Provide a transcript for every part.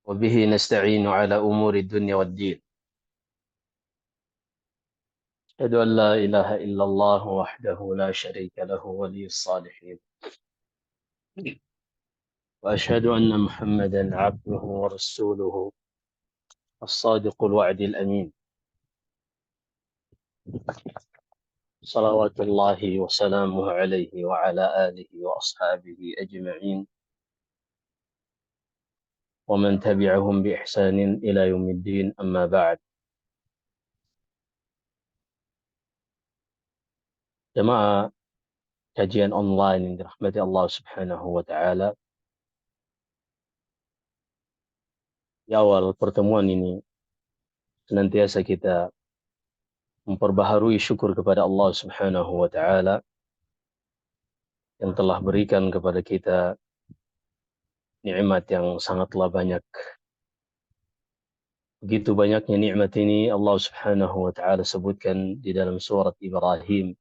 وبه نستعين على أمور الدنيا والدين. أشهد أن لا إله إلا الله وحده لا شريك له ولي الصالحين، وأشهد أن محمدا عبده ورسوله الصادق الوعد الأمين، صلوات الله وسلامه عليه وعلى آله وأصحابه أجمعين ومن تبعهم بإحسان إلى يوم الدين. أما بعد. Jemaah kajian online yang dirahmati Allah Subhanahu wa taala, di awal pertemuan ini senantiasa kita memperbaharui syukur kepada Allah Subhanahu wa taala yang telah berikan kepada kita nikmat yang sangatlah banyak. Begitu banyaknya nikmat ini Allah Subhanahu wa taala sebutkan di dalam surat Ibrahim,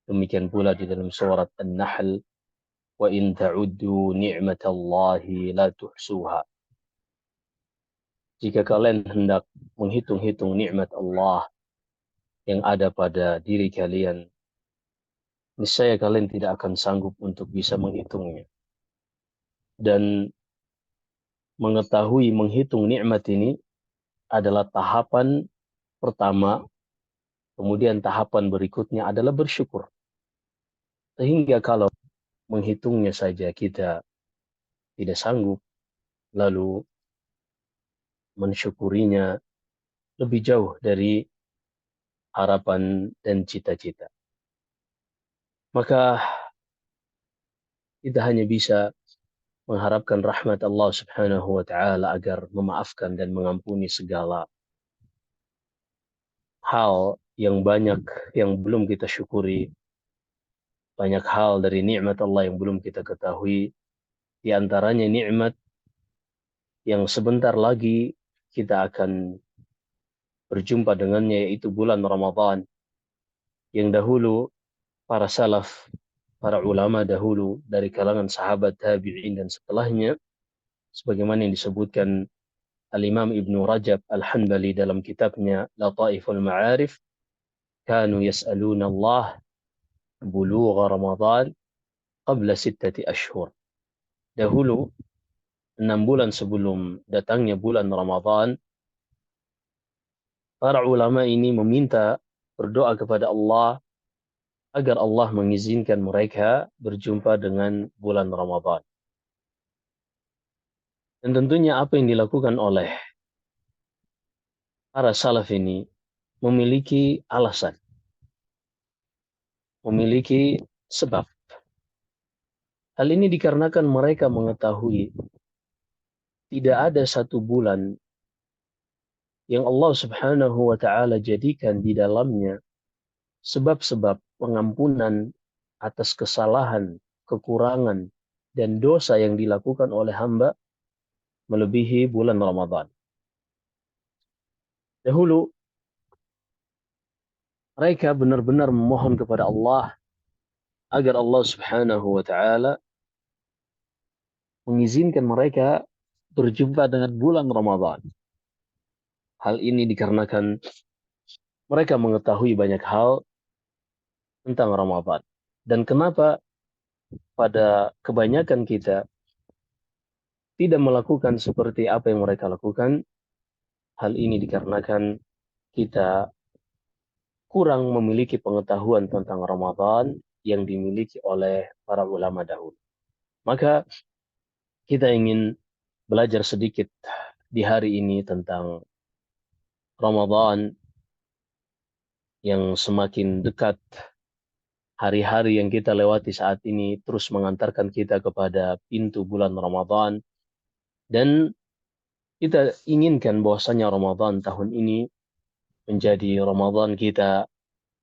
demikian pula di dalam surat An-Nahl, wa in ta'uddu ni'matallahi la tuhsuha. Jika kalian hendak menghitung-hitung nikmat Allah yang ada pada diri kalian, niscaya kalian tidak akan sanggup untuk bisa menghitungnya. Dan mengetahui menghitung nikmat ini adalah tahapan pertama, kemudian tahapan berikutnya adalah bersyukur. Sehingga kalau menghitungnya saja kita tidak sanggup, lalu mensyukurinya lebih jauh dari harapan dan cita-cita. Maka kita hanya bisa mengharapkan rahmat Allah Subhanahu wa taala agar memaafkan dan mengampuni segala hal yang banyak yang belum kita syukuri, banyak hal dari nikmat Allah yang belum kita ketahui, di antaranya nikmat yang sebentar lagi kita akan berjumpa dengannya, yaitu bulan Ramadan, yang dahulu para salaf, para ulama dahulu dari kalangan sahabat, tabi'in dan setelahnya, sebagaimana yang disebutkan Al-Imam Ibnu Rajab Al-Hanbali dalam kitabnya Lataiful Ma'arif, kanu yas'aluna Allah bulugha Ramadan qabla 6 ashhur. Dahulu 6 bulan sebelum datangnya bulan Ramadan, para ulama ini meminta, berdoa kepada Allah agar Allah mengizinkan mereka berjumpa dengan bulan Ramadan. Dan tentunya apa yang dilakukan oleh para salaf ini memiliki alasan, memiliki sebab. Hal ini dikarenakan mereka mengetahui tidak ada satu bulan yang Allah Subhanahu wa taala jadikan di dalamnya sebab-sebab pengampunan atas kesalahan, kekurangan, dan dosa yang dilakukan oleh hamba melebihi bulan Ramadan. Dahulu mereka benar-benar memohon kepada Allah agar Allah Subhanahu wa taala mengizinkan mereka berjumpa dengan bulan Ramadan. Hal ini dikarenakan mereka mengetahui banyak hal tentang Ramadan. Dan kenapa pada kebanyakan kita tidak melakukan seperti apa yang mereka lakukan? Hal ini dikarenakan kita kurang memiliki pengetahuan tentang Ramadan yang dimiliki oleh para ulama dahulu. Maka kita ingin belajar sedikit di hari ini tentang Ramadan yang semakin dekat. Hari-hari yang kita lewati saat ini terus mengantarkan kita kepada pintu bulan Ramadan, dan kita inginkan bahwasanya Ramadan tahun ini menjadi Ramadan kita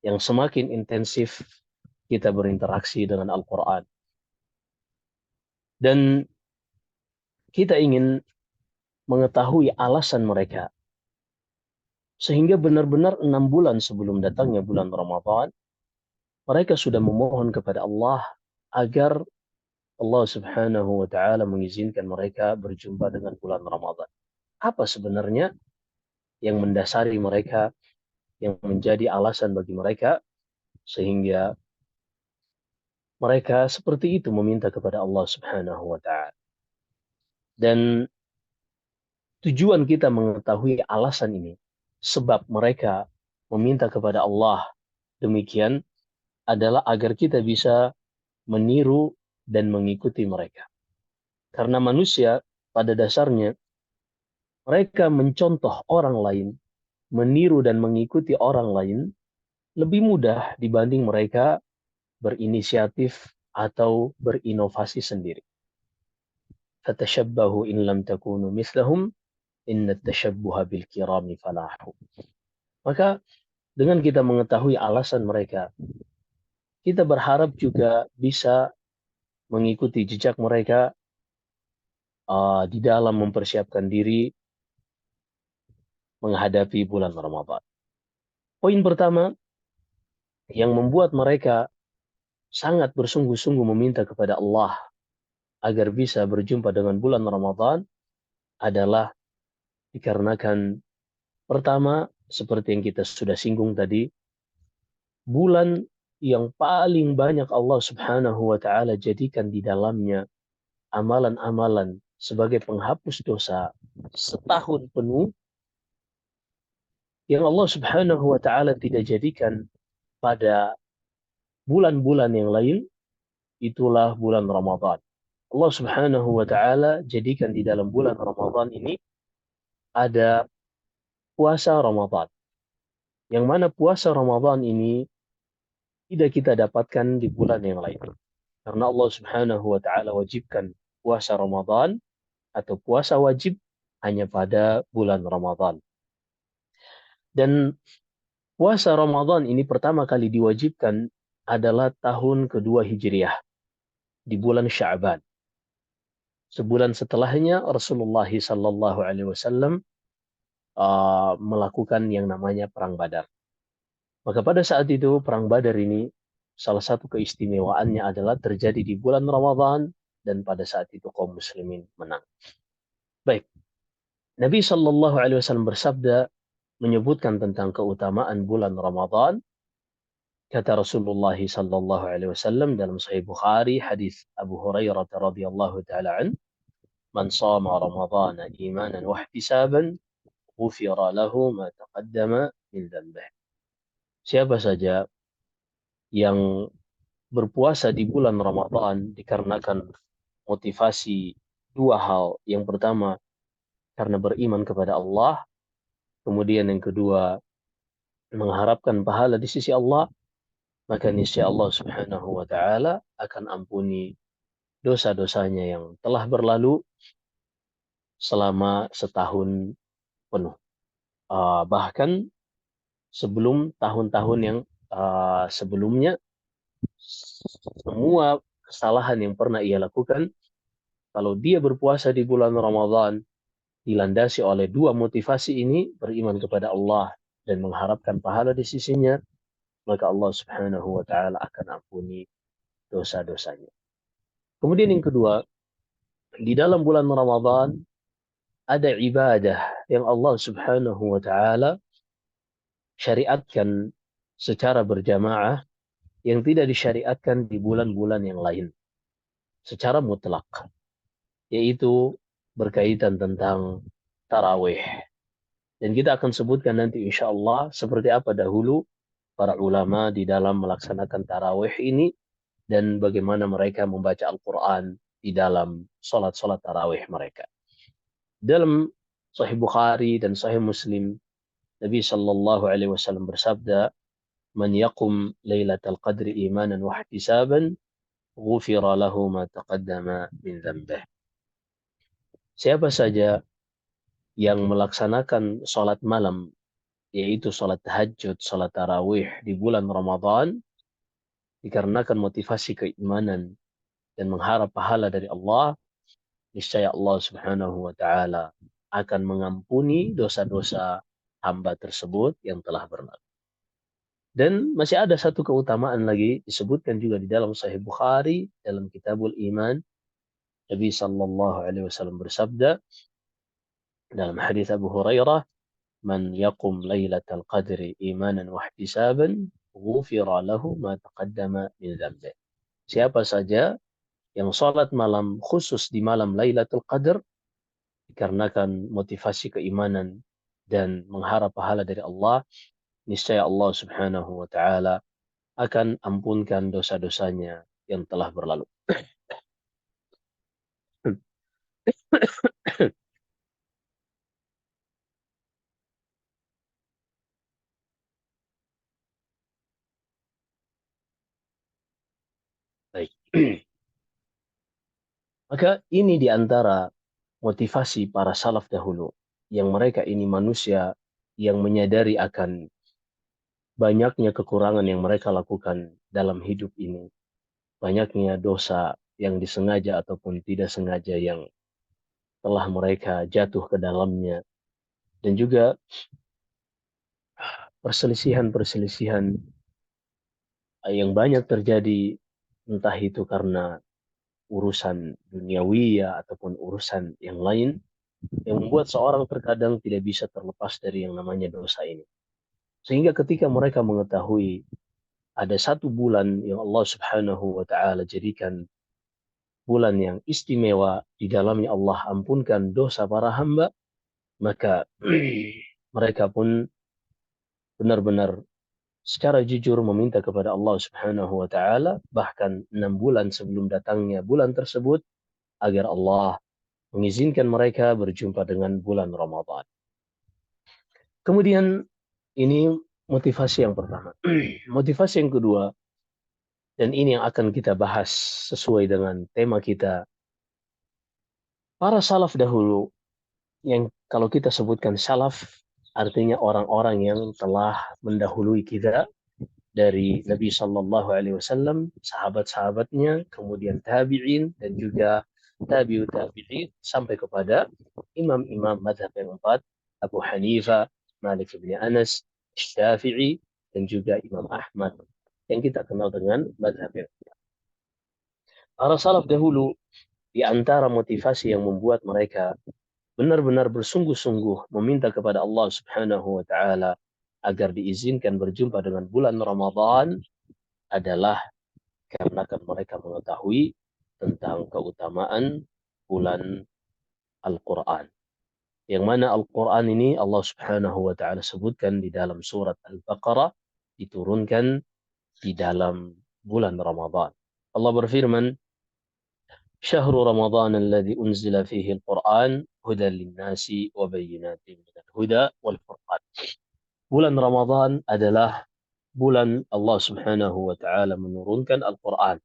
yang semakin intensif kita berinteraksi dengan Al-Quran. Dan kita ingin mengetahui alasan mereka. Sehingga benar-benar 6 bulan sebelum datangnya bulan Ramadan, mereka sudah memohon kepada Allah agar Allah Subhanahu wa taala mengizinkan mereka berjumpa dengan bulan Ramadan? Apa sebenarnya yang mendasari mereka, yang menjadi alasan bagi mereka sehingga mereka seperti itu meminta kepada Allah Subhanahu wa taala? Dan tujuan kita mengetahui alasan ini, sebab mereka meminta kepada Allah demikian, adalah agar kita bisa meniru dan mengikuti mereka. Karena manusia pada dasarnya mereka mencontoh orang lain, meniru dan mengikuti orang lain lebih mudah dibanding mereka berinisiatif atau berinovasi sendiri. Fatashabbahu in lam takunu mithlahum inna tashabbuha bil kirami falahu. Maka dengan kita mengetahui alasan mereka, kita berharap juga bisa mengikuti jejak mereka di dalam mempersiapkan diri menghadapi bulan Ramadan. Poin pertama yang membuat mereka sangat bersungguh-sungguh meminta kepada Allah agar bisa berjumpa dengan bulan Ramadan adalah dikarenakan pertama, seperti yang kita sudah singgung tadi, bulan yang paling banyak Allah Subhanahu wa taala jadikan di dalamnya amalan-amalan sebagai penghapus dosa setahun penuh, yang Allah Subhanahu wa taala tidak jadikan pada bulan-bulan yang lain, itulah bulan Ramadan. Allah Subhanahu wa taala jadikan di dalam bulan Ramadan ini ada puasa Ramadan. Yang mana puasa Ramadan ini tidak kita dapatkan di bulan yang lain. Karena Allah Subhanahu wa taala wajibkan puasa Ramadan atau puasa wajib hanya pada bulan Ramadan. Dan puasa Ramadan ini pertama kali diwajibkan adalah tahun kedua Hijriah di bulan Sya'ban. Sebulan setelahnya Rasulullah sallallahu alaihi wasallam melakukan yang namanya perang Badar. Maka pada saat itu perang Badar ini salah satu keistimewaannya adalah terjadi di bulan Ramadan dan pada saat itu kaum muslimin menang. Baik, Nabi sallallahu alaihi wasallam bersabda menyebutkan tentang keutamaan bulan Ramadan. Kata Rasulullah sallallahu alaihi wasallam dalam Sahih Bukhari hadis Abu Hurairah radhiyallahu taala an, "Man shama Ramadhana imanan wa ihtisaban, ghufira lahu ma taqaddama min dhanbihi." Siapa saja yang berpuasa di bulan Ramadan dikarenakan motivasi dua hal. Yang pertama, karena beriman kepada Allah. Kemudian yang kedua, mengharapkan pahala di sisi Allah. Maka niscaya Allah Subhanahu wa taala akan ampuni dosa-dosanya yang telah berlalu selama setahun penuh. Bahkan sebelum tahun-tahun yang sebelumnya, semua kesalahan yang pernah ia lakukan, kalau dia berpuasa di bulan Ramadan, dilandasi oleh dua motivasi ini, beriman kepada Allah dan mengharapkan pahala di sisinya, maka Allah Subhanahu wa taala akan ampuni dosa-dosanya. Kemudian yang kedua, di dalam bulan Ramadan ada ibadah yang Allah Subhanahu wa taala syariatkan secara berjamaah yang tidak disyariatkan di bulan-bulan yang lain secara mutlak, yaitu berkaitan tentang tarawih. Dan kita akan sebutkan nanti insya Allah seperti apa dahulu para ulama di dalam melaksanakan tarawih ini dan bagaimana mereka membaca Al-Quran di dalam salat-salat tarawih mereka. Dalam Sahih Bukhari dan Sahih Muslim, Nabi Sallallahu Alaihi Wasallam bersabda, "Man yaqum Lailatul Qadri imanan wa ihtisaban, ghufira lahu ma taqaddama min dhanbih." Siapa saja yang melaksanakan salat malam, yaitu salat tahajud, salat tarawih di bulan Ramadan, dikarenakan motivasi keimanan dan mengharap pahala dari Allah, niscaya Allah Subhanahu wa taala akan mengampuni dosa-dosa hamba tersebut yang telah berlalu. Dan masih ada satu keutamaan lagi disebutkan juga di dalam Sahih Bukhari dalam Kitabul Iman. Nabi sallallahu alaihi wasallam bersabda dalam hadis Abu Hurairah, "Man yaqum lailatal qadri imanan wa ihtisaban, ghufira lahu ma taqaddama min dzambi." Siapa saja yang salat malam khusus di malam Lailatul Qadar dikarenakan motivasi keimanan dan mengharap pahala dari Allah, niscaya Allah Subhanahu wa taala akan ampunkan dosa-dosanya yang telah berlalu. Baik. Maka ini di antara motivasi para salaf dahulu, yang mereka ini manusia yang menyadari akan banyaknya kekurangan yang mereka lakukan dalam hidup ini, banyaknya dosa yang disengaja ataupun tidak sengaja yang telah mereka jatuh ke dalamnya, dan juga perselisihan-perselisihan yang banyak terjadi, entah itu karena urusan duniawi ya ataupun urusan yang lain, yang membuat seorang terkadang tidak bisa terlepas dari yang namanya dosa ini. Sehingga ketika mereka mengetahui ada satu bulan yang Allah Subhanahu wa taala jadikan bulan yang istimewa, di dalamnya Allah ampunkan dosa para hamba, maka mereka pun benar-benar secara jujur meminta kepada Allah Subhanahu wa taala bahkan 6 bulan sebelum datangnya bulan tersebut agar Allah mengizinkan mereka berjumpa dengan bulan Ramadan. Kemudian ini motivasi yang pertama. Motivasi yang kedua, dan ini yang akan kita bahas sesuai dengan tema kita, para salaf dahulu, yang kalau kita sebutkan salaf artinya orang-orang yang telah mendahului kita dari Nabi Shallallahu Alaihi Wasallam, sahabat-sahabatnya, kemudian tabi'in dan juga tabi'ut tabi'in sampai kepada imam-imam madhab yang empat, Abu Hanifah, Malik bin Anas, Syafi'i, dan juga Imam Ahmad yang kita kenal dengan madhab yang empat. Para salaf dahulu, di antara motivasi yang membuat mereka benar-benar bersungguh-sungguh meminta kepada Allah Subhanahu wa taala agar diizinkan berjumpa dengan bulan Ramadan adalah karena mereka mengetahui tentang keutamaan bulan Al-Quran. Yang mana Al-Quran ini Allah Subhanahu wa taala sebutkan di dalam surat Al-Baqarah diturunkan di dalam bulan Ramadan. Allah berfirman, "Syahrul Ramadan alladzi unzila fihi Al-Quran hudan lin-nasi wa bayyinatin minal huda wal furqan." Bulan Ramadan adalah bulan Allah Subhanahu wa taala menurunkan Al-Quran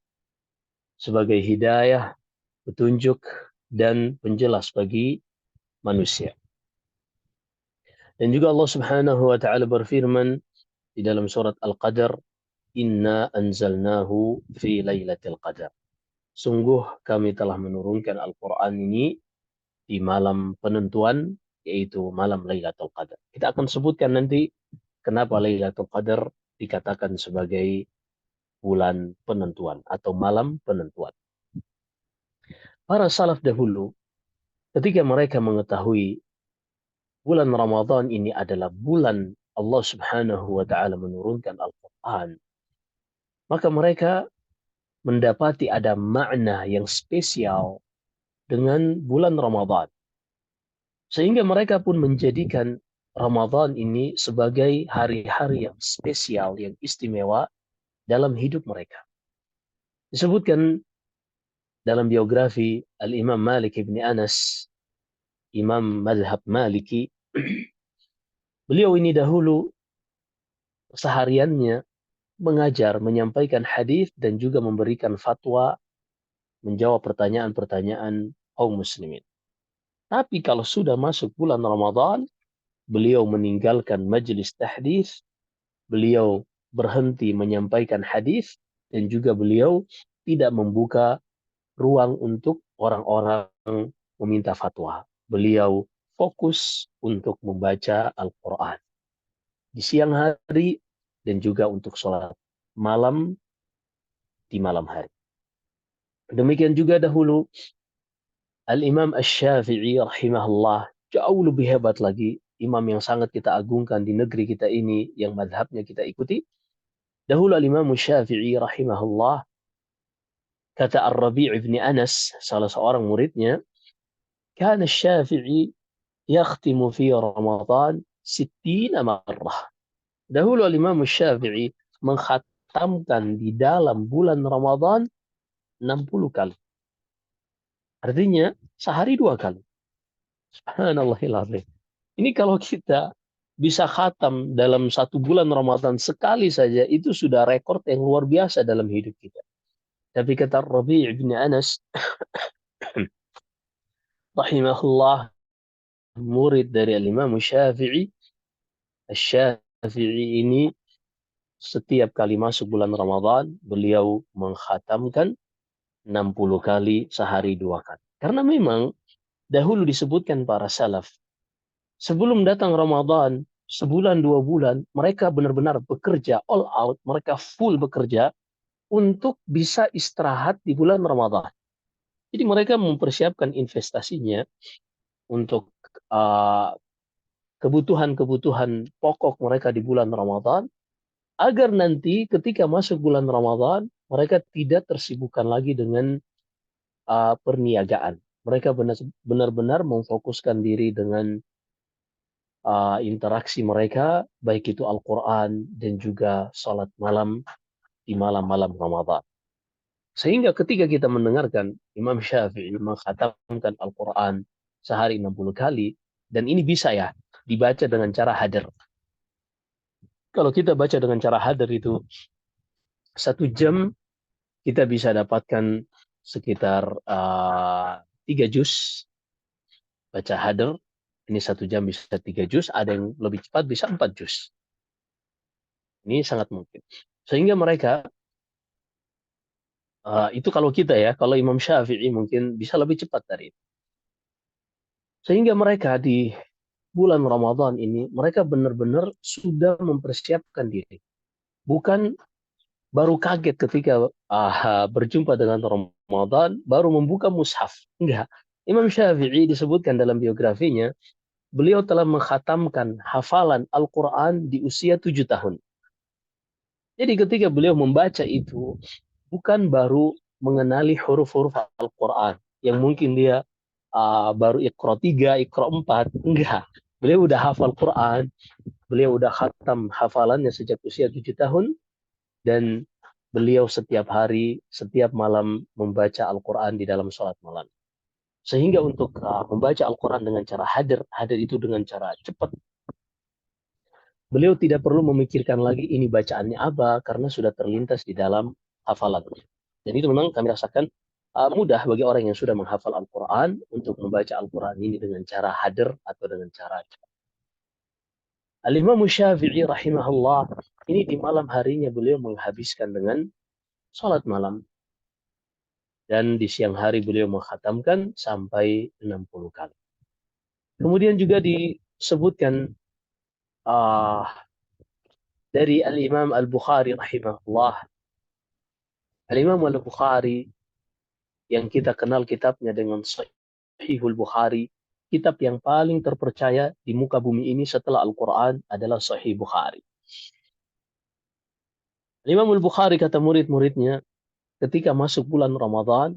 sebagai hidayah, petunjuk, dan penjelas bagi manusia. Dan juga Allah Subhanahu wa taala berfirman di dalam surat Al-Qadar, "Inna anzalnahu fi lailatul qadar." Sungguh kami telah menurunkan Al-Quran ini di malam penentuan, yaitu malam Lailatul Qadar. Kita akan sebutkan nanti kenapa Lailatul Qadar dikatakan sebagai bulan penentuan atau malam penentuan. Para salaf dahulu, ketika mereka mengetahui bulan Ramadan ini adalah bulan Allah Subhanahu wa taala menurunkan Al-Qur'an, maka mereka mendapati ada makna yang spesial dengan bulan Ramadan. Sehingga mereka pun menjadikan Ramadan ini sebagai hari-hari yang spesial, yang istimewa dalam hidup mereka. Disebutkan dalam biografi Al-Imam Malik bin Anas, Imam Madhab Maliki, beliau ini dahulu sehariannya mengajar, menyampaikan hadis dan juga memberikan fatwa, menjawab pertanyaan-pertanyaan kaum muslimin. Tapi kalau sudah masuk bulan Ramadan, beliau meninggalkan majelis tahdits, beliau berhenti menyampaikan hadis, dan juga beliau tidak membuka ruang untuk orang-orang meminta fatwa. Beliau fokus untuk membaca Al-Quran. Di siang hari dan juga untuk sholat malam di malam hari. Demikian juga dahulu Al-Imam Asy-Syafi'i rahimahullah, jauh lebih hebat lagi, imam yang sangat kita agungkan di negeri kita ini, yang madhabnya kita ikuti. Dahulu Al-Imam Asy-Syafi'i rahimahullah, kata Ar-Rabi' ibn Anas, salah seorang muridnya, kana Asy-Syafi'i yakhtimu fi Ramadan 60 marrah. Dahulu Al-Imam Asy-Syafi'i mengkhatamkan di dalam bulan Ramadan 60 kali. Artinya sehari 2 kali. Subhanallahiladzim. Ini kalau kita bisa khatam dalam 1 bulan Ramadan sekali saja, itu sudah rekor yang luar biasa dalam hidup kita. Tapi kata Rabi' bin Anas, rahimahullah, murid dari Imam Syafi'i, Syafi'i ini setiap kali masuk bulan Ramadan, beliau mengkhatamkan 60 kali sehari 2 kali. Karena memang dahulu disebutkan para salaf, sebelum datang Ramadan, 1 bulan 2 bulan, mereka benar-benar bekerja all out, mereka full bekerja untuk bisa istirahat di bulan Ramadan. Jadi mereka mempersiapkan investasinya untuk uh, kebutuhan-kebutuhan pokok mereka di bulan Ramadan, agar nanti ketika masuk bulan Ramadan, mereka tidak tersibukkan lagi dengan perniagaan. Mereka benar-benar memfokuskan diri dengan interaksi mereka, baik itu Al-Quran dan juga salat malam di malam-malam Ramadan. Sehingga ketika kita mendengarkan Imam Syafi'i mengkhatamkan Al-Quran sehari 60 kali, dan ini bisa ya dibaca dengan cara hadar. Kalau kita baca dengan cara hadar itu 1 jam kita bisa dapatkan sekitar 3 juz baca hadar. Ini 1 jam bisa 3 juz, ada yang lebih cepat bisa 4 juz. Ini sangat mungkin. Sehingga mereka, itu kalau kita ya, kalau Imam Syafi'i mungkin bisa lebih cepat dari itu. Sehingga mereka di bulan Ramadan ini, mereka benar-benar sudah mempersiapkan diri. Bukan baru kaget ketika berjumpa dengan Ramadan, baru membuka mushaf. Enggak. Imam Syafi'i disebutkan dalam biografinya, beliau telah mengkhatamkan hafalan Al-Quran di usia 7 tahun. Jadi ketika beliau membaca itu, bukan baru mengenali huruf-huruf Al-Quran, yang mungkin dia baru Iqra 3, Iqra 4. Enggak. Beliau udah hafal Quran, beliau udah khatam hafalannya sejak usia 7 tahun, dan beliau setiap hari, setiap malam membaca Al-Quran di dalam sholat malam. Sehingga untuk membaca Al-Quran dengan cara hadir itu dengan cara cepat. Beliau tidak perlu memikirkan lagi ini bacaannya apa, karena sudah terlintas di dalam hafalannya. Dan itu memang kami rasakan mudah bagi orang yang sudah menghafal Al-Quran untuk membaca Al-Quran ini dengan cara hadir atau dengan cara cepat. Al-Imam Syafi'i rahimahullah, ini di malam harinya beliau menghabiskan dengan sholat malam. Dan di siang hari beliau mengkhatamkan sampai 60 kali. Kemudian juga disebutkan uh, dari Al-Imam Al-Bukhari rahimahullah. Al-Imam Al-Bukhari yang kita kenal kitabnya dengan Sahihul Bukhari, kitab yang paling terpercaya di muka bumi ini setelah Al-Quran adalah Sahih Bukhari. Imam Al-Bukhari kata murid-muridnya, ketika masuk bulan Ramadan,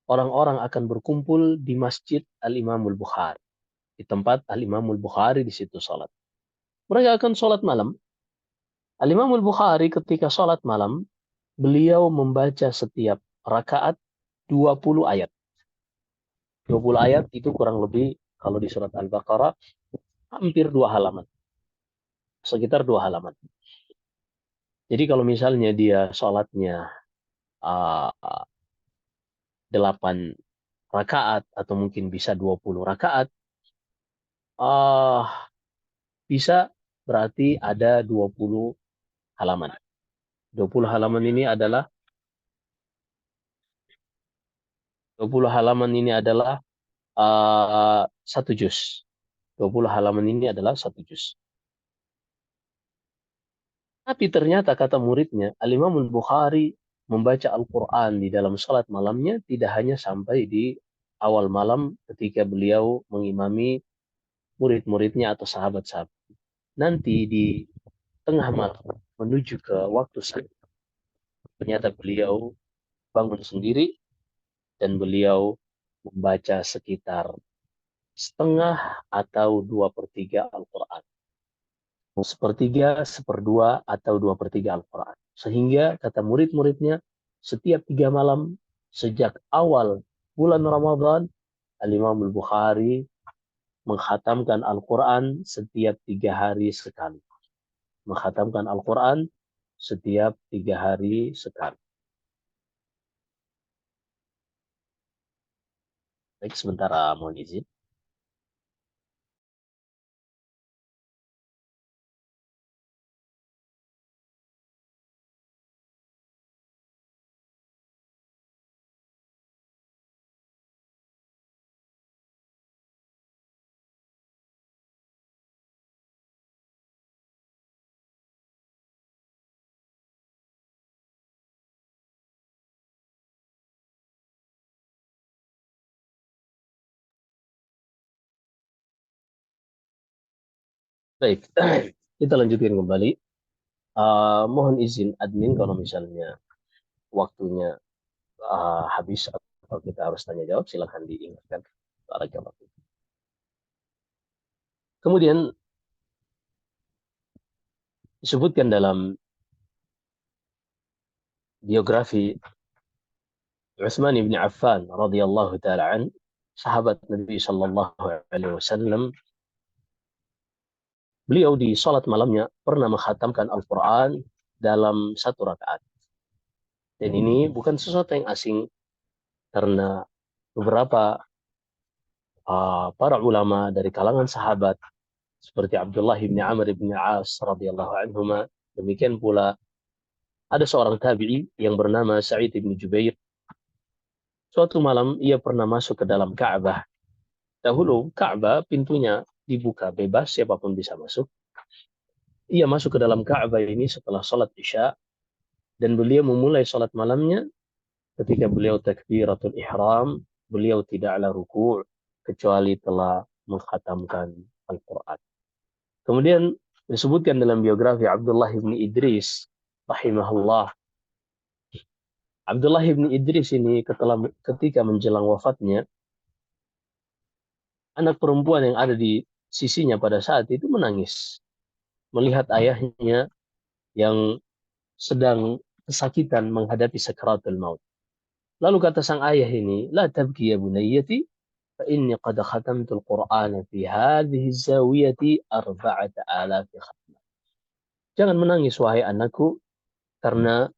orang-orang akan berkumpul di Masjid Al-Imam Al-Bukhari. Di tempat Al-Imam Al-Bukhari di situ salat. Mereka akan salat malam. Al-Imam Al-Bukhari ketika salat malam, beliau membaca setiap rakaat 20 ayat. 20 ayat itu kurang lebih kalau di surat Al-Baqarah hampir 2 halaman. Sekitar 2 halaman. Jadi kalau misalnya dia salatnya 8 rakaat atau mungkin bisa 20 rakaat, bisa berarti ada 20 halaman. 20 halaman ini adalah 20 halaman ini adalah 1 juz. 20 halaman ini adalah 1 juz. Tapi ternyata kata muridnya, Al-Imam Al-Bukhari membaca Al-Quran di dalam salat malamnya tidak hanya sampai di awal malam ketika beliau mengimami murid-muridnya atau sahabat-sahabat. Nanti di tengah malam menuju ke waktu sahur, ternyata beliau bangun sendiri dan beliau membaca sekitar setengah atau 2/3 Al-Quran. Sepertiga, seperdua, atau 2/3 Al-Quran. Sehingga kata murid-muridnya, setiap 3 malam, sejak awal bulan Ramadan, Al-Imam Al-Bukhari menghatamkan Al-Quran setiap 3 hari sekali. Menghatamkan Al-Quran setiap 3 hari sekali. Baik, sementara mohon izin. Baik, kita lanjutkan kembali. Mohon izin admin kalau misalnya waktunya habis atau kita harus tanya jawab, silakan diingatkan. Barakallahu fiik. Kemudian disebutkan dalam biografi Utsman bin Affan radhiyallahu taala an, sahabat Nabi sallallahu alaihi wasallam, beliau di salat malamnya pernah menghatamkan Al-Qur'an dalam 1 rakaat. Dan ini bukan sesuatu yang asing karena beberapa para ulama dari kalangan sahabat seperti Abdullah bin Amr bin As radhiyallahu anhuma, demikian pula ada seorang tabi'i yang bernama Sa'id bin Jubair. Suatu malam ia pernah masuk ke dalam Ka'bah. Dahulu Ka'bah pintunya dibuka bebas, siapapun bisa masuk. Ia masuk ke dalam Ka'bah ini setelah sholat Isya, dan beliau memulai sholat malamnya ketika beliau takbiratul ihram, beliau tidaklah ruku' kecuali telah menghatamkan Al-Quran. Kemudian disebutkan dalam biografi Abdullah bin Idris rahimahullah. Abdullah bin Idris ini ketika menjelang wafatnya, anak perempuan yang ada di sisinya pada saat itu menangis melihat ayahnya yang sedang kesakitan menghadapi sakaratul maut. Lalu kata sang ayah ini, "La tabki ya bunayyati, fa inni qad khatamtul Qur'ana fi hadhihi zawiyati 4,000 khatmah." Jangan menangis wahai anakku, karena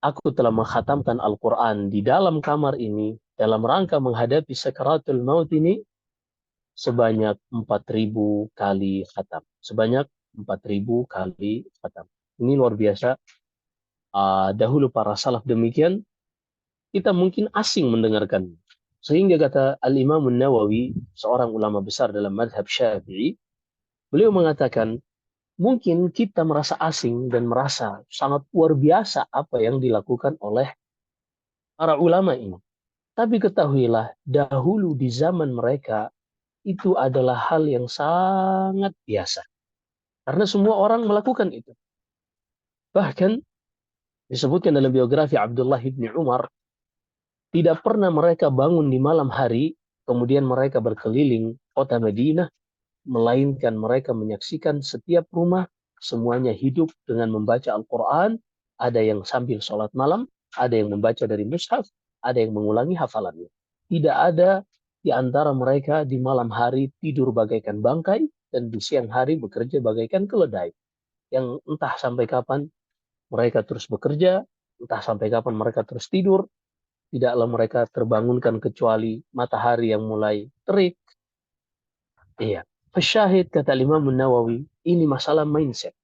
aku telah menghatamkan Al-Quran di dalam kamar ini dalam rangka menghadapi sakaratul maut ini sebanyak 4.000 kali khatam. Sebanyak 4.000 kali khatam. Ini luar biasa. Dahulu para salaf demikian, kita mungkin asing mendengarkan. Sehingga kata Al-Imam Nawawi, seorang ulama besar dalam madhab Syafi'i, beliau mengatakan, mungkin kita merasa asing dan merasa sangat luar biasa apa yang dilakukan oleh para ulama ini. Tapi ketahuilah, dahulu di zaman mereka, itu adalah hal yang sangat biasa. Karena semua orang melakukan itu. Bahkan disebutkan dalam biografi Abdullah bin Umar, tidak pernah mereka bangun di malam hari, kemudian mereka berkeliling kota Madinah, melainkan mereka menyaksikan setiap rumah, semuanya hidup dengan membaca Al-Quran, ada yang sambil sholat malam, ada yang membaca dari mushaf, ada yang mengulangi hafalannya. Tidak ada di antara mereka di malam hari tidur bagaikan bangkai, dan di siang hari bekerja bagaikan keledai. Yang entah sampai kapan mereka terus bekerja, entah sampai kapan mereka terus tidur, tidaklah mereka terbangunkan kecuali matahari yang mulai terik. Iya. Syahid kata Imam Nawawi, ini masalah mindset.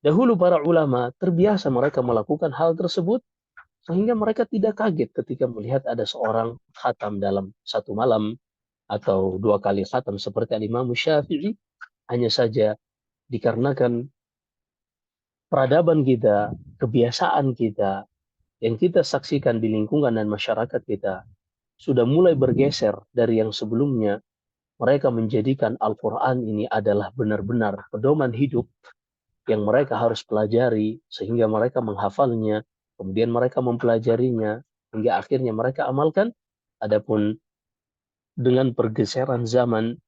Dahulu para ulama terbiasa mereka melakukan hal tersebut, sehingga mereka tidak kaget ketika melihat ada seorang khatam dalam 1 malam atau 2 kali khatam seperti Imam Syafi'i. Hanya saja dikarenakan peradaban kita, kebiasaan kita, yang kita saksikan di lingkungan dan masyarakat kita, sudah mulai bergeser dari yang sebelumnya. Mereka menjadikan Al-Quran ini adalah benar-benar pedoman hidup yang mereka harus pelajari, sehingga mereka menghafalnya, kemudian mereka mempelajarinya, hingga akhirnya mereka amalkan. Adapun dengan pergeseran zaman,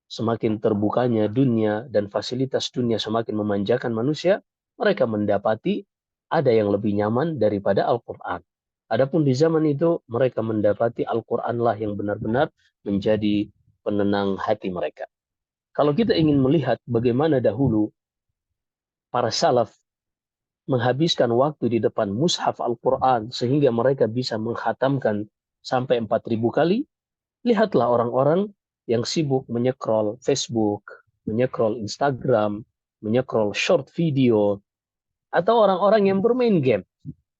semakin terbukanya dunia dan fasilitas dunia semakin memanjakan manusia, mereka mendapati ada yang lebih nyaman daripada Al-Quran. Adapun di zaman itu, mereka mendapati Al-Quranlah yang benar-benar menjadi penenang hati mereka. Kalau kita ingin melihat bagaimana dahulu para salaf menghabiskan waktu di depan mushaf Al-Quran sehingga mereka bisa menghatamkan sampai 4.000 kali, lihatlah orang-orang yang sibuk menyekrol Facebook, menyekrol Instagram, menyekrol short video, atau orang-orang yang bermain game.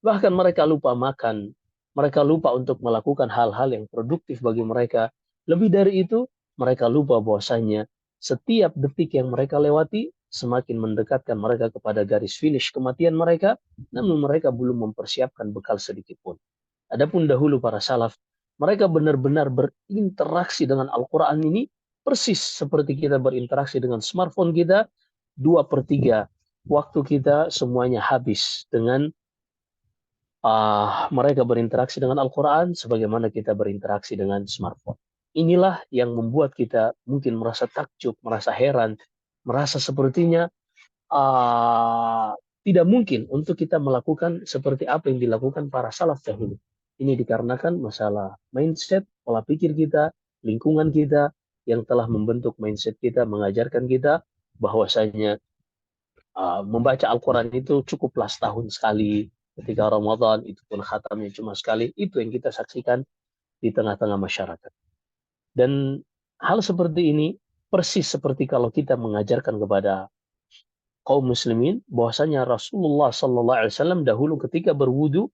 Bahkan mereka lupa makan, mereka lupa untuk melakukan hal-hal yang produktif bagi mereka. Lebih dari itu, mereka lupa bahwasanya setiap detik yang mereka lewati semakin mendekatkan mereka kepada garis finish kematian mereka, namun mereka belum mempersiapkan bekal sedikit pun. Adapun dahulu para salaf, mereka benar-benar berinteraksi dengan Al-Quran ini persis seperti kita berinteraksi dengan smartphone kita. 2/3 waktu kita semuanya habis dengan mereka berinteraksi dengan Al-Quran sebagaimana kita berinteraksi dengan smartphone. Inilah yang membuat kita mungkin merasa takjub, merasa heran, merasa sepertinya uh, tidak mungkin untuk kita melakukan seperti apa yang dilakukan para salaf dahulu. Ini dikarenakan masalah mindset, pola pikir kita, lingkungan kita yang telah membentuk mindset kita, mengajarkan kita bahwasanya membaca Al-Quran itu cukuplah setahun sekali. Ketika Ramadan itu pun khatamnya cuma sekali. Itu yang kita saksikan di tengah-tengah masyarakat. Dan hal seperti ini persis seperti kalau kita mengajarkan kepada kaum muslimin bahwasanya Rasulullah SAW dahulu ketika berwudu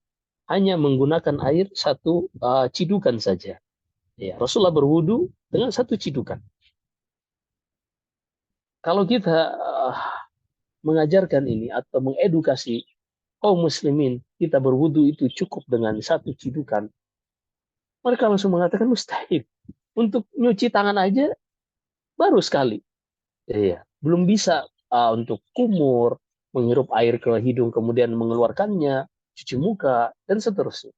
hanya menggunakan air satu cidukan saja. Ya, Rasulullah berwudu dengan satu cidukan. Kalau kita mengajarkan ini atau mengedukasi kaum muslimin kita berwudu itu cukup dengan satu cidukan, mereka langsung mengatakan mustahil. Untuk nyuci tangan aja baru sekali. Iya, belum bisa untuk kumur, menghirup air ke hidung kemudian mengeluarkannya, cuci muka dan seterusnya.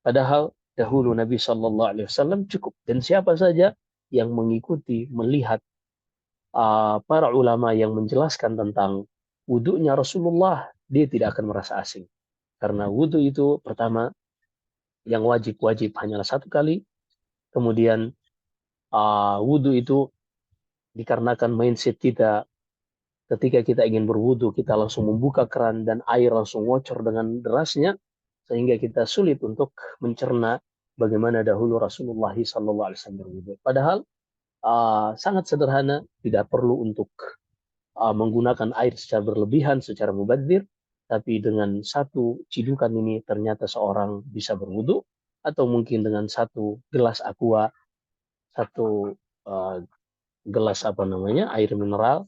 Padahal dahulu Nabi Shallallahu Alaihi Wasallam cukup, dan siapa saja yang mengikuti melihat para ulama yang menjelaskan tentang wudhunya Rasulullah, dia tidak akan merasa asing. Karena wudhu itu pertama yang wajib-wajib hanyalah satu kali. Kemudian wudhu itu dikarenakan mindset kita ketika kita ingin berwudhu, kita langsung membuka keran dan air langsung ngocor dengan derasnya, sehingga kita sulit untuk mencerna bagaimana dahulu Rasulullah SAW berwudhu. Padahal sangat sederhana, tidak perlu untuk menggunakan air secara berlebihan, secara mubadzir, tapi dengan satu cidukan ini ternyata seorang bisa berwudhu, atau mungkin dengan satu gelas aqua, satu uh, gelas air mineral,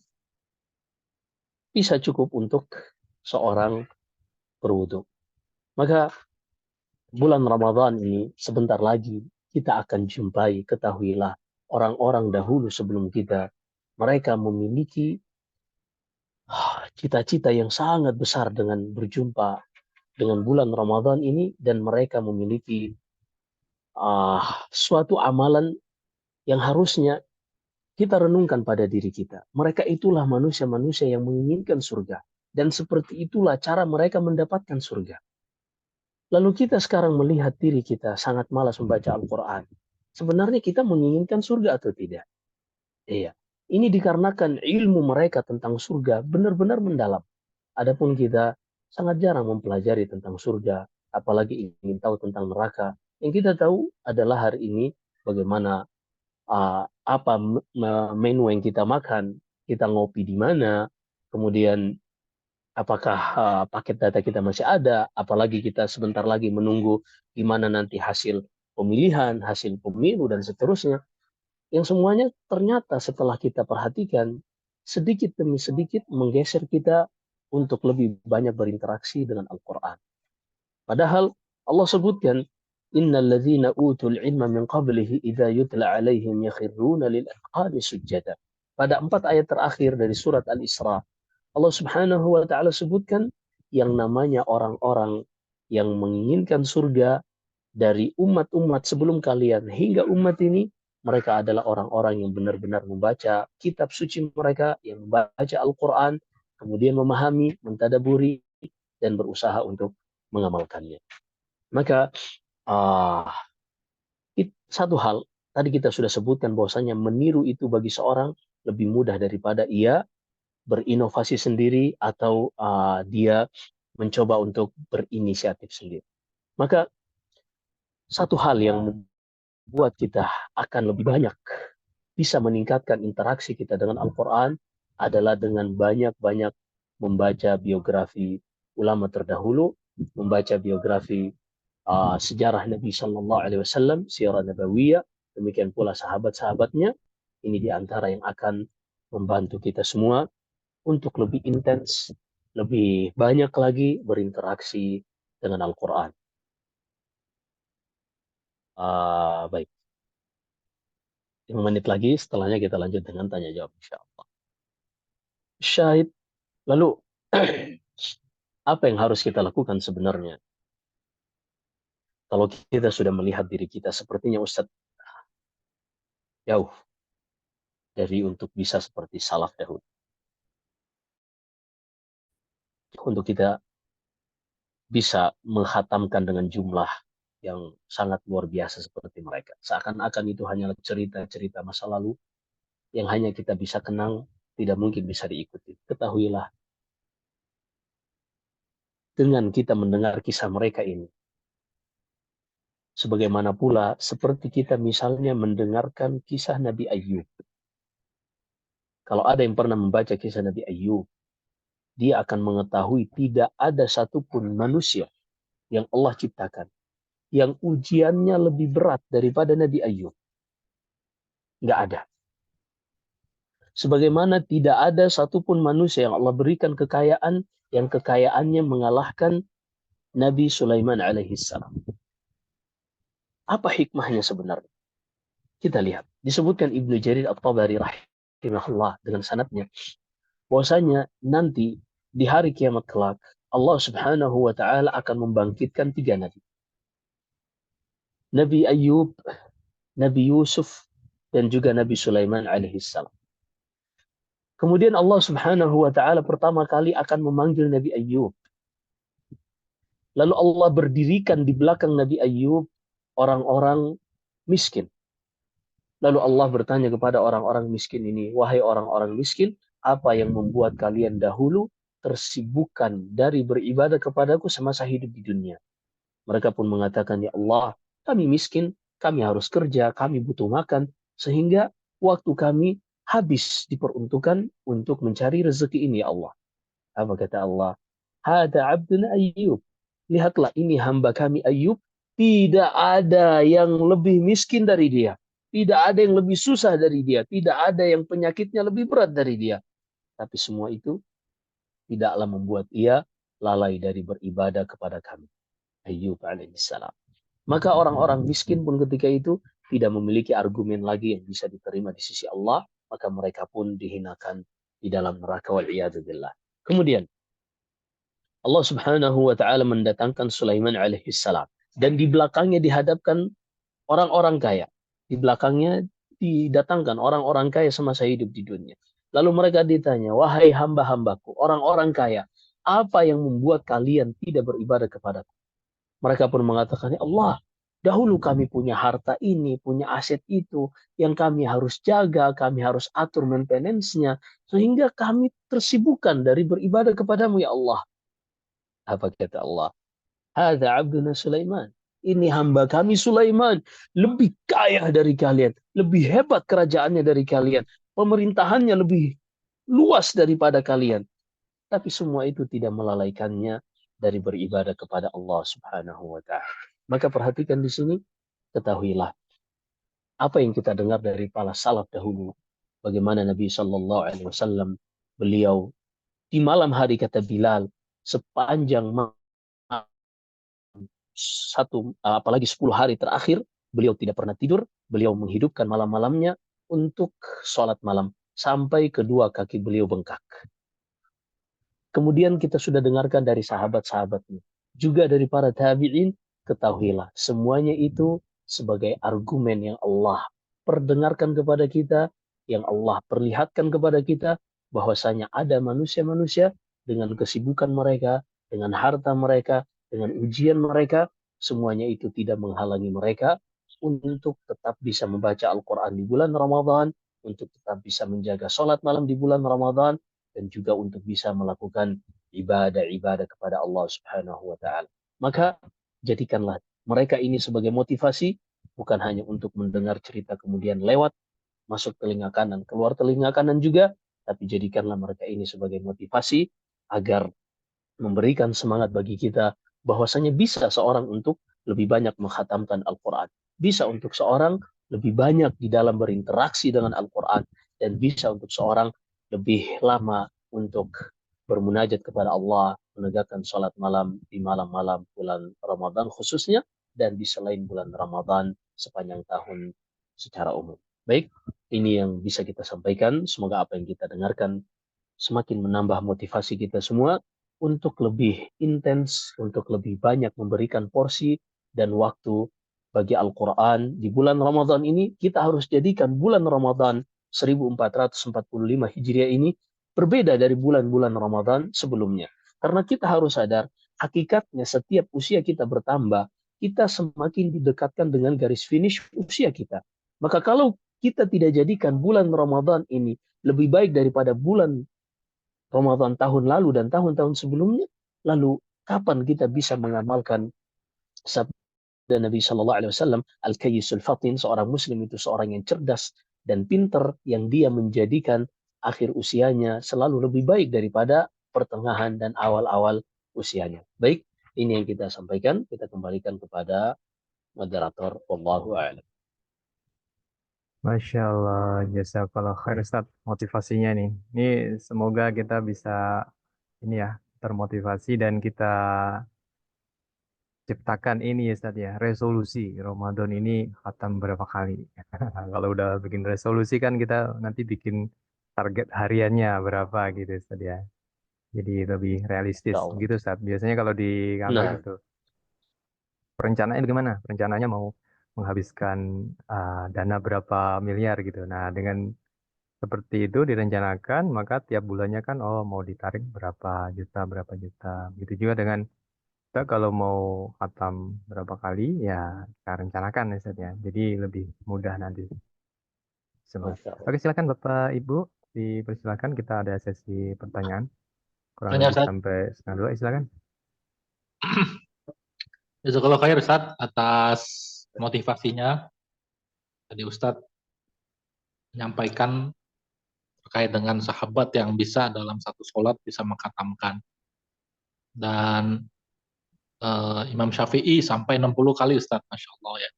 bisa cukup untuk seorang berwudhu. Maka bulan Ramadan ini sebentar lagi kita akan jumpai, ketahuilah orang-orang dahulu sebelum kita, mereka memiliki cita-cita yang sangat besar dengan berjumpa dengan bulan Ramadan ini, dan mereka memiliki suatu amalan yang harusnya kita renungkan pada diri kita. Mereka itulah manusia-manusia yang menginginkan surga. Dan seperti itulah cara mereka mendapatkan surga. Lalu kita sekarang melihat diri kita sangat malas membaca Al-Quran. Sebenarnya kita menginginkan surga atau tidak? Iya. Ini dikarenakan ilmu mereka tentang surga benar-benar mendalam. Adapun kita sangat jarang mempelajari tentang surga, apalagi ingin tahu tentang neraka. Yang kita tahu adalah hari ini bagaimana apa menu yang kita makan, kita ngopi di mana, kemudian apakah paket data kita masih ada, apalagi kita sebentar lagi menunggu gimana nanti hasil pemilihan, hasil pemilu dan seterusnya. Yang semuanya ternyata setelah kita perhatikan sedikit demi sedikit menggeser kita untuk lebih banyak berinteraksi dengan Al-Quran. Padahal Allah sebutkan, Innal ladzina utul ilma min qablihi idza yutla alaihim yakhruna lil azqani sujada. Pada 4 ayat terakhir dari surat Al-Isra, Allah Subhanahu wa taala sebutkan yang namanya orang-orang yang menginginkan surga dari umat-umat sebelum kalian hingga umat ini, mereka adalah orang-orang yang benar-benar membaca kitab suci mereka, yang membaca Al-Quran, kemudian memahami, mentadaburi, dan berusaha untuk mengamalkannya. Maka satu hal, tadi kita sudah sebutkan bahwasanya meniru itu bagi seorang lebih mudah daripada ia berinovasi sendiri atau dia mencoba untuk berinisiatif sendiri. Maka satu hal yang membuat kita akan lebih banyak bisa meningkatkan interaksi kita dengan Al-Quran adalah dengan banyak-banyak membaca biografi ulama terdahulu, membaca biografi sejarah Nabi Sallallahu Alaihi Wasallam, sirah nabawiyah, demikian pula sahabat-sahabatnya. Ini diantara yang akan membantu kita semua untuk lebih intens, lebih banyak lagi berinteraksi dengan Al-Quran. Baik, 5 menit lagi, setelahnya kita lanjut dengan tanya jawab, insyaAllah. Syahid, lalu apa yang harus kita lakukan sebenarnya? Kalau kita sudah melihat diri kita sepertinya Ustadz jauh dari untuk bisa seperti salaf dahulu. Untuk kita bisa menghatamkan dengan jumlah yang sangat luar biasa seperti mereka. Seakan-akan itu hanyalah cerita-cerita masa lalu yang hanya kita bisa kenang, tidak mungkin bisa diikuti. Ketahuilah, dengan kita mendengar kisah mereka ini, sebagaimana pula seperti kita misalnya mendengarkan kisah Nabi Ayub. Kalau ada yang pernah membaca kisah Nabi Ayub, dia akan mengetahui tidak ada satupun manusia yang Allah ciptakan yang ujiannya lebih berat daripada Nabi Ayub. Nggak ada. Sebagaimana tidak ada satupun manusia yang Allah berikan kekayaan yang kekayaannya mengalahkan Nabi Sulaiman alaihissalam. Apa hikmahnya sebenarnya? Kita lihat. Disebutkan Ibnu Jarir At-Tabari rahimahullah dengan sanadnya, bahwasanya nanti di hari kiamat kelak Allah Subhanahu wa taala akan membangkitkan 3 nabi. Nabi Ayub, Nabi Yusuf, dan juga Nabi Sulaiman alaihissalam. Kemudian Allah Subhanahu wa taala pertama kali akan memanggil Nabi Ayub. Lalu Allah berdirikan di belakang Nabi Ayub orang-orang miskin. Lalu Allah bertanya kepada orang-orang miskin ini, wahai orang-orang miskin, apa yang membuat kalian dahulu tersibukkan dari beribadah kepadaku semasa hidup di dunia? Mereka pun mengatakan, ya Allah, kami miskin, kami harus kerja, kami butuh makan, sehingga waktu kami habis diperuntukkan untuk mencari rezeki ini, ya Allah. Apa kata Allah? Hada abduna Ayyub. Lihatlah, ini hamba kami Ayyub. Tidak ada yang lebih miskin dari dia. Tidak ada yang lebih susah dari dia. Tidak ada yang penyakitnya lebih berat dari dia. Tapi semua itu tidaklah membuat ia lalai dari beribadah kepada kami. Ayyub alaihissalam. Maka orang-orang miskin pun ketika itu tidak memiliki argumen lagi yang bisa diterima di sisi Allah. Maka mereka pun dihinakan di dalam neraka wal'iyadzubillah. Kemudian Allah Subhanahu wa taala mendatangkan Sulaiman alaihissalam, dan di belakangnya dihadapkan orang-orang kaya. Di belakangnya didatangkan orang-orang kaya semasa hidup di dunia. Lalu mereka ditanya, wahai hamba-hambaku, orang-orang kaya, apa yang membuat kalian tidak beribadah kepadaku? Mereka pun mengatakan, ya Allah, dahulu kami punya harta ini, punya aset itu, yang kami harus jaga, kami harus atur maintenance-nya, sehingga kami tersibukkan dari beribadah kepadamu, ya Allah. Apa kata Allah? Hadza abduna Sulaiman. Ini hamba kami Sulaiman. Lebih kaya dari kalian. Lebih hebat kerajaannya dari kalian. Pemerintahannya lebih luas daripada kalian. Tapi semua itu tidak melalaikannya dari beribadah kepada Allah Subhanahu wa taala. Maka perhatikan di sini, ketahuilah apa yang kita dengar dari para salaf dahulu, bagaimana Nabi Shallallahu Alaihi Wasallam beliau di malam hari, kata Bilal, sepanjang apalagi 10 hari terakhir, beliau tidak pernah tidur, beliau menghidupkan malam-malamnya untuk sholat malam, sampai kedua kaki beliau bengkak. Kemudian kita sudah dengarkan dari sahabat-sahabatnya, juga dari para tabi'in, ketahuilah, semuanya itu sebagai argumen yang Allah perdengarkan kepada kita, yang Allah perlihatkan kepada kita, bahwasanya ada manusia-manusia dengan kesibukan mereka, dengan harta mereka, dengan ujian mereka, semuanya itu tidak menghalangi mereka untuk tetap bisa membaca Al-Quran di bulan Ramadan, untuk tetap bisa menjaga sholat malam di bulan Ramadan, dan juga untuk bisa melakukan ibadah-ibadah kepada Allah Subhanahu wa taala. Maka jadikanlah mereka ini sebagai motivasi, bukan hanya untuk mendengar cerita kemudian lewat, masuk telinga kanan, keluar telinga kanan juga, tapi jadikanlah mereka ini sebagai motivasi agar memberikan semangat bagi kita bahwasanya bisa seorang untuk lebih banyak menghatamkan Al-Quran. Bisa untuk seorang lebih banyak di dalam berinteraksi dengan Al-Quran. Dan bisa untuk seorang lebih lama untuk bermunajat kepada Allah, menegakkan salat malam di malam-malam bulan Ramadan khususnya, dan di selain bulan Ramadan sepanjang tahun secara umum. Baik, ini yang bisa kita sampaikan. Semoga apa yang kita dengarkan semakin menambah motivasi kita semua untuk lebih intens, untuk lebih banyak memberikan porsi dan waktu bagi Al-Quran. Di bulan Ramadan ini, kita harus jadikan bulan Ramadan 1445 Hijriah ini berbeda dari bulan-bulan Ramadan sebelumnya. Karena kita harus sadar, hakikatnya setiap usia kita bertambah, kita semakin didekatkan dengan garis finish usia kita. Maka kalau kita tidak jadikan bulan Ramadan ini lebih baik daripada bulan Ramadan tahun lalu dan tahun-tahun sebelumnya, lalu kapan kita bisa mengamalkan sabda Nabi Shallallahu Alaihi Wasallam, al-kayyisul fatin, seorang Muslim itu seorang yang cerdas dan pinter, yang dia menjadikan akhir usianya selalu lebih baik daripada pertengahan dan awal-awal usianya. Baik, ini yang kita sampaikan. Kita kembalikan kepada moderator. Wallahu a'lam. Masya Allah, jazakallah khair Ustaz motivasinya nih. Ini semoga kita bisa ini ya termotivasi dan kita ciptakan ini ya Ustaz ya, resolusi Ramadan ini khatam berapa kali. Kalau udah bikin resolusi kan kita nanti bikin target hariannya berapa gitu Ustaz ya. Jadi lebih realistis Insyaallah. gitu Ustaz. Biasanya kalau di kantor Nah, gitu, perencanaannya gimana? Rencananya mau menghabiskan dana berapa miliar gitu. Nah, dengan seperti itu direncanakan, maka tiap bulannya kan, oh mau ditarik berapa juta. Gitu juga dengan kita kalau mau khatam berapa kali, ya kita rencanakan ya Ustaz ya. Jadi lebih mudah nanti semua. Masya Oke, Allah. silakan Bapak Ibu, dipersilakan kita ada sesi pertanyaan kurang Tanya lebih Ustaz. sampai setengah dua, silakan. Jazakallah khair Ustaz atas motivasinya. Tadi Ustaz menyampaikan terkait dengan sahabat yang bisa dalam satu sholat bisa mengkhatamkan. Dan Imam Syafi'i sampai 60 kali Ustaz, Masya Allah ya.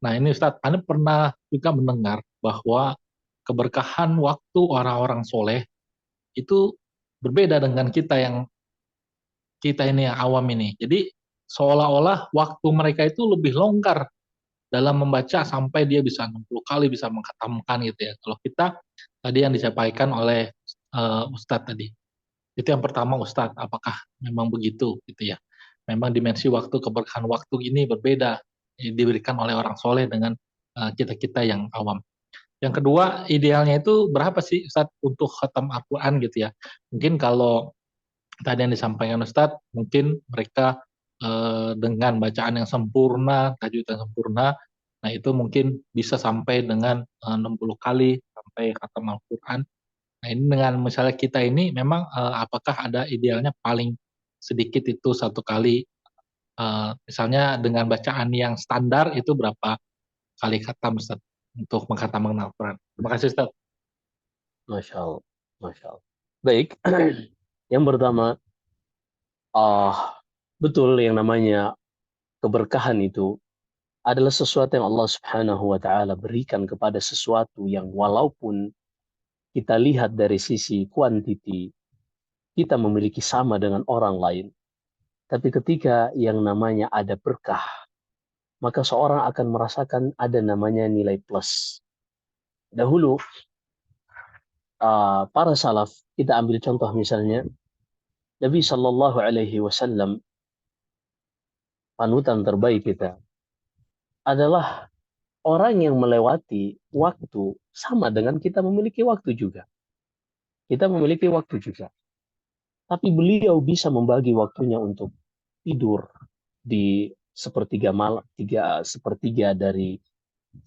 Nah ini Ustaz, Anda pernah juga mendengar bahwa keberkahan waktu orang-orang soleh itu berbeda dengan kita ini yang awam ini. Jadi seolah-olah waktu mereka itu lebih longgar dalam membaca sampai dia bisa 60 kali bisa mengkhatamkan gitu ya. Kalau kita tadi yang disampaikan oleh Ustadz tadi. Itu yang pertama Ustadz, apakah memang begitu gitu ya. Memang dimensi waktu, keberkahan waktu ini berbeda diberikan oleh orang soleh dengan kita-kita yang awam. Yang kedua, idealnya itu berapa sih Ustadz untuk khatam Al-Quran gitu ya. Mungkin kalau tadi yang disampaikan Ustadz, mungkin mereka dengan bacaan yang sempurna, tajwid yang sempurna, nah itu mungkin bisa sampai dengan 60 kali sampai khatam Al-Quran. Nah ini dengan misalnya kita ini memang apakah ada idealnya paling sedikit itu satu kali, misalnya dengan bacaan yang standar itu berapa kali khatam Ustaz untuk mengkhatamkan Al-Quran. Terima kasih Ustaz. Masya Allah. Masya Allah. Baik. Yang pertama, betul yang namanya keberkahan itu adalah sesuatu yang Allah Subhanahu wa taala berikan kepada sesuatu yang walaupun kita lihat dari sisi kuantiti, kita memiliki sama dengan orang lain. Tapi ketika yang namanya ada berkah, maka seorang akan merasakan ada namanya nilai plus. Dahulu, para salaf, kita ambil contoh misalnya, Nabi Sallallahu Alaihi Wasallam, panutan terbaik kita, adalah orang yang melewati waktu sama dengan kita memiliki waktu juga. Kita memiliki waktu juga. Tapi beliau bisa membagi waktunya untuk tidur di sepertiga dari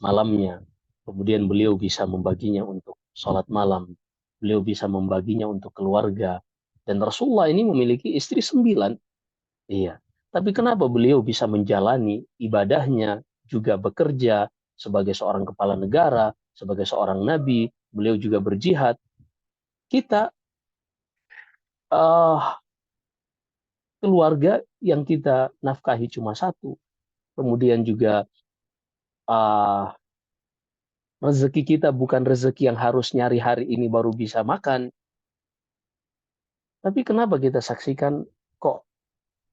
malamnya. Kemudian beliau bisa membaginya untuk sholat malam. Beliau bisa membaginya untuk keluarga. Dan Rasulullah ini memiliki istri 9. Iya. Tapi kenapa beliau bisa menjalani ibadahnya, juga bekerja sebagai seorang kepala negara, sebagai seorang nabi, beliau juga berjihad. Kita keluarga yang kita nafkahi cuma satu. Kemudian juga rezeki kita bukan rezeki yang harus nyari hari ini baru bisa makan. Tapi kenapa kita saksikan kok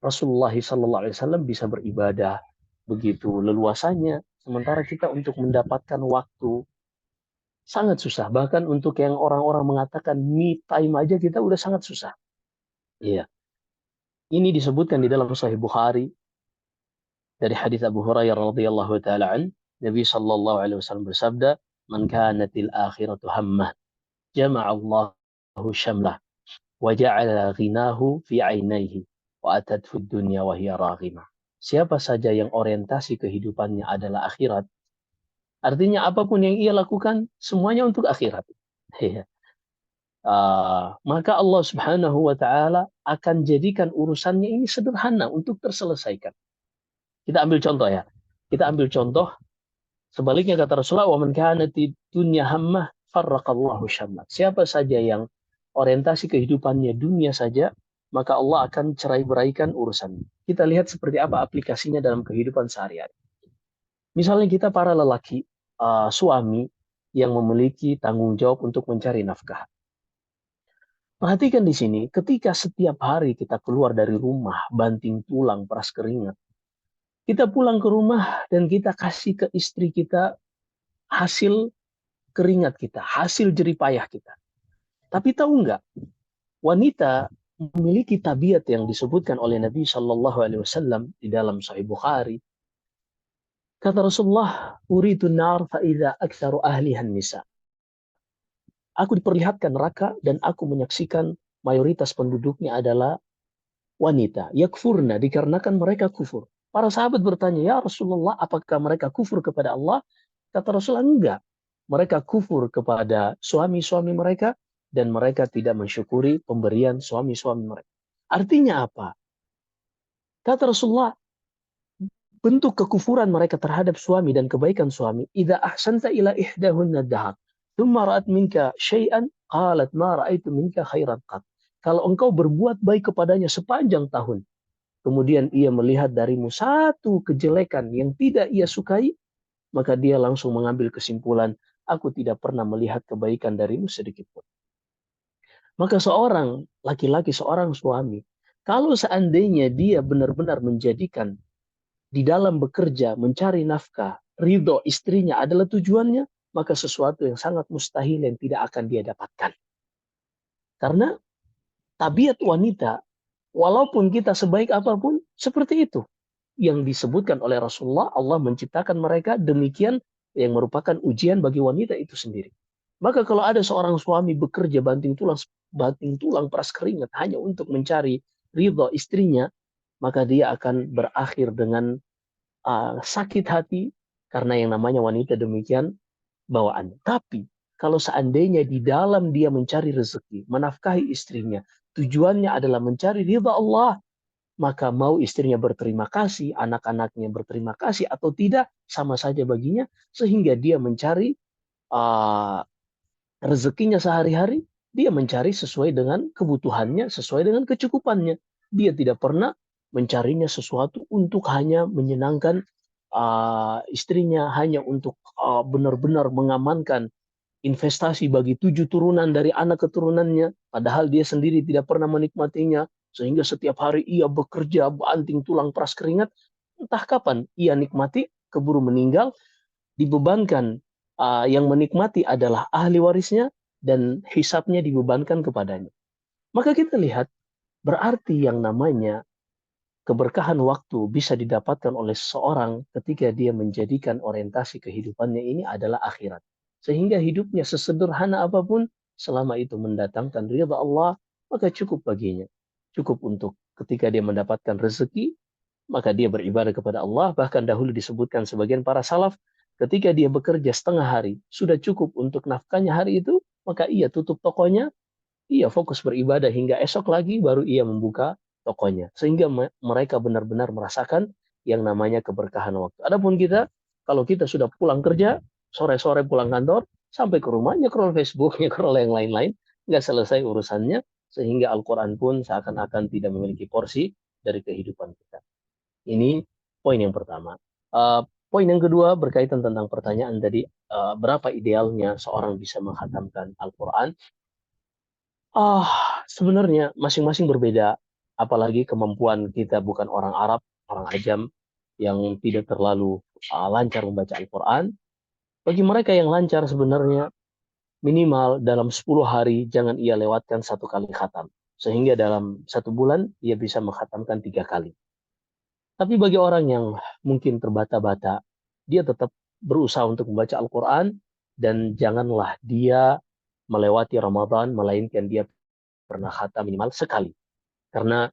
Rasulullah SAW bisa beribadah begitu leluasannya, sementara kita untuk mendapatkan waktu sangat susah. Bahkan untuk yang orang-orang mengatakan me time aja kita udah sangat susah. Iya. Ini disebutkan di dalam Sahih Bukhari dari hadis Abu Hurairah radhiyallahu taala an, Nabi sallallahu alaihi wasallam bersabda, "Man kanatil akhiratu hammah, jama'a Allahu syamlah, wa ja'ala ghinahu fi 'ainaihi, wa atathu dunya wa hiya raghimah." Siapa saja yang orientasi kehidupannya adalah akhirat, artinya apapun yang ia lakukan semuanya untuk akhirat. Maka Allah Subhanahu wa taala akan jadikan urusannya ini sederhana untuk terselesaikan. Kita ambil contoh ya. Kita ambil contoh sebaliknya kata Rasulullah, "Wa man kanati dunya hammah farraqallahu syamlah." Siapa saja yang orientasi kehidupannya dunia saja, maka Allah akan cerai-beraikan urusannya. Kita lihat seperti apa aplikasinya dalam kehidupan sehari-hari. Misalnya kita para lelaki, suami yang memiliki tanggung jawab untuk mencari nafkah. Perhatikan di sini, ketika setiap hari kita keluar dari rumah, banting tulang, peras keringat, kita pulang ke rumah dan kita kasih ke istri kita hasil keringat kita, hasil jeripayah kita. Tapi tahu nggak, wanita memiliki tabiat yang disebutkan oleh Nabi Shallallahu Alaihi Wasallam di dalam Sahih Bukhari. Kata Rasulullah, "Uridu nar faida aktsaru ahlihan nisa." Aku diperlihatkan neraka dan aku menyaksikan mayoritas penduduknya adalah wanita. Yakfurna, dikarenakan mereka kufur. Para sahabat bertanya, "Ya Rasulullah, apakah mereka kufur kepada Allah?" Kata Rasulullah, enggak. Mereka kufur kepada suami-suami mereka dan mereka tidak mensyukuri pemberian suami-suami mereka. Artinya apa? Kata Rasulullah, bentuk kekufuran mereka terhadap suami dan kebaikan suami, "Idza ahsanta ila ihdahunna dahar, thumma ra'at minka syai'an, qalat ma ra'aitu minka khairan qat." Kalau engkau berbuat baik kepadanya sepanjang tahun, kemudian ia melihat darimu satu kejelekan yang tidak ia sukai, maka dia langsung mengambil kesimpulan, "Aku tidak pernah melihat kebaikan darimu sedikit pun." Maka seorang laki-laki, seorang suami, kalau seandainya dia benar-benar menjadikan di dalam bekerja, mencari nafkah, ridho istrinya adalah tujuannya, maka sesuatu yang sangat mustahil yang tidak akan dia dapatkan. Karena tabiat wanita, walaupun kita sebaik apapun, seperti itu. Yang disebutkan oleh Rasulullah, Allah menciptakan mereka demikian yang merupakan ujian bagi wanita itu sendiri. Maka kalau ada seorang suami bekerja banting tulang peras keringat hanya untuk mencari ridho istrinya, maka dia akan berakhir dengan sakit hati karena yang namanya wanita demikian bawaan. Tapi kalau seandainya di dalam dia mencari rezeki, menafkahi istrinya, tujuannya adalah mencari ridha Allah, maka mau istrinya berterima kasih, anak-anaknya berterima kasih atau tidak, sama saja baginya, sehingga dia mencari rezekinya sehari-hari, dia mencari sesuai dengan kebutuhannya, sesuai dengan kecukupannya. Dia tidak pernah mencarinya sesuatu untuk hanya menyenangkan istrinya, hanya untuk benar-benar mengamankan investasi bagi 7 turunan dari anak keturunannya, padahal dia sendiri tidak pernah menikmatinya, sehingga setiap hari ia bekerja banting tulang peras keringat, entah kapan ia nikmati, keburu meninggal, dibebankan yang menikmati adalah ahli warisnya, dan hisabnya dibebankan kepadanya. Maka kita lihat, berarti yang namanya keberkahan waktu bisa didapatkan oleh seseorang ketika dia menjadikan orientasi kehidupannya ini adalah akhirat. Sehingga hidupnya sesederhana apapun, selama itu mendatangkan ridha Allah, maka cukup baginya. Cukup untuk ketika dia mendapatkan rezeki, maka dia beribadah kepada Allah. Bahkan dahulu disebutkan sebagian para salaf, ketika dia bekerja setengah hari, sudah cukup untuk nafkahnya hari itu, maka ia tutup tokonya, ia fokus beribadah hingga esok lagi, baru ia membuka tokonya. Sehingga mereka benar-benar merasakan yang namanya keberkahan waktu. Adapun kita, kalau kita sudah pulang kerja, sore-sore pulang kantor, sampai ke rumahnya, scroll Facebooknya, scroll yang lain-lain, nggak selesai urusannya, sehingga Al-Quran pun seakan-akan tidak memiliki porsi dari kehidupan kita. Ini poin yang pertama. Poin yang kedua berkaitan tentang pertanyaan tadi, berapa idealnya seorang bisa menghatamkan Al-Quran. Sebenarnya masing-masing berbeda. Apalagi kemampuan kita bukan orang Arab, orang Ajam yang tidak terlalu lancar membaca Al-Quran. Bagi mereka yang lancar sebenarnya minimal dalam 10 hari jangan ia lewatkan 1 kali khatam. Sehingga dalam 1 bulan ia bisa menghatamkan 3 kali. Tapi bagi orang yang mungkin terbata-bata, dia tetap berusaha untuk membaca Al-Quran, dan janganlah dia melewati Ramadan, melainkan dia pernah khatam minimal sekali. Karena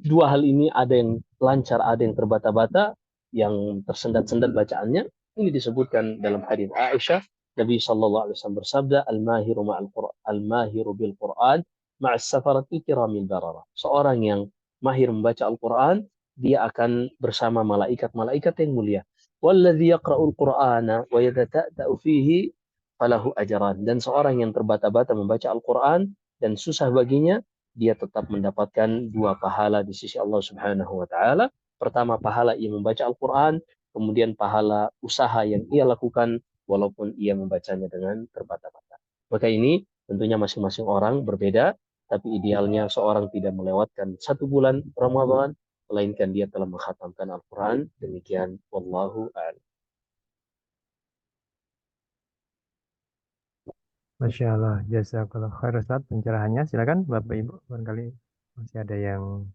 2 hal ini, ada yang lancar, ada yang terbata-bata, yang tersendat-sendat bacaannya. Ini disebutkan dalam hadis Aisyah, Nabi sallallahu alaihi wasallam bersabda, "Al-mahiru ma'al Qur'an, al-mahiru bil Qur'an ma'as safarati kiramil bararah." Seorang yang mahir membaca Al-Qur'an, dia akan bersama malaikat-malaikat yang mulia. "Walladzi yaqra'ul Qur'ana wa yatata'u fihi falahu ajran." Dan seorang yang terbata-bata membaca Al-Qur'an dan susah baginya, dia tetap mendapatkan 2 pahala di sisi Allah Subhanahu wa taala. Pertama, pahala ia membaca Al-Qur'an, kemudian pahala usaha yang ia lakukan walaupun ia membacanya dengan terbata-bata. Maka ini tentunya masing-masing orang berbeda, tapi idealnya seorang tidak melewatkan 1 bulan Ramadan, melainkan dia telah menghatamkan Al-Qur'an. Demikian, wallahu a'lam. Masya Allah, jazakallah khair Ustaz pencerahannya. Silakan Bapak Ibu, barangkali masih ada yang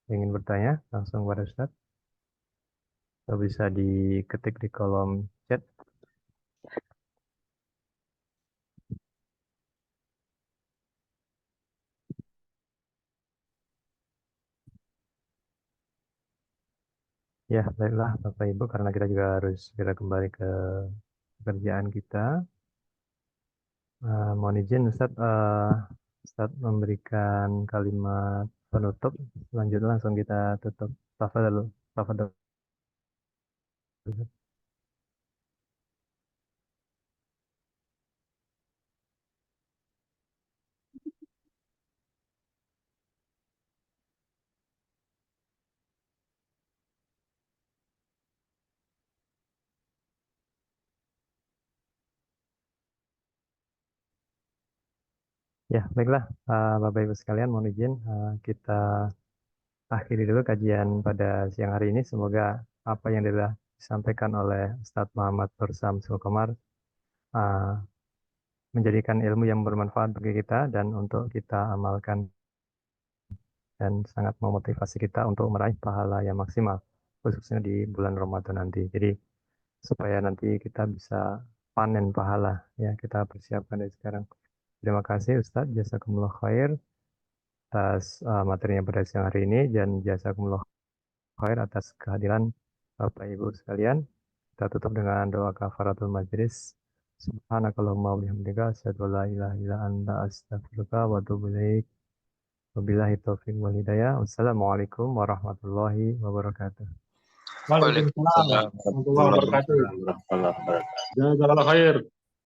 ingin bertanya langsung kepada Ustaz. Atau bisa diketik di kolom chat. Ya, baiklah Bapak Ibu, karena kita juga harus segera kembali ke pekerjaan kita. Mohon izin Ustaz memberikan kalimat penutup. Selanjutnya langsung kita tutup. Tafadhol. Tafadhol. Ya, baiklah Bapak Ibu sekalian, mohon izin kita akhiri dulu kajian pada siang hari ini. Semoga apa yang telah disampaikan oleh Ustadz Muhammad Nur Syamsul Qamar menjadikan ilmu yang bermanfaat bagi kita dan untuk kita amalkan, dan sangat memotivasi kita untuk meraih pahala yang maksimal, khususnya di bulan Ramadan nanti. Jadi supaya nanti kita bisa panen pahala, ya kita persiapkan dari sekarang. Terima kasih Ustadz, jazakumullah khair atas materinya pada siang hari ini, dan jazakumullah khair atas kehadiran Bapak Ibu sekalian. Kita tutup dengan doa kafaratul majlis. Subhanakallahumma wa bihamdika asyhadu an la ilaha illa anta astaghfiruka wa atubu ilaik. Wabillahi taufiq wal hidayah. Wassalamualaikum warahmatullahi wabarakatuh. Waalaikumsalam warahmatullahi wabarakatuh. Jazakallah khair.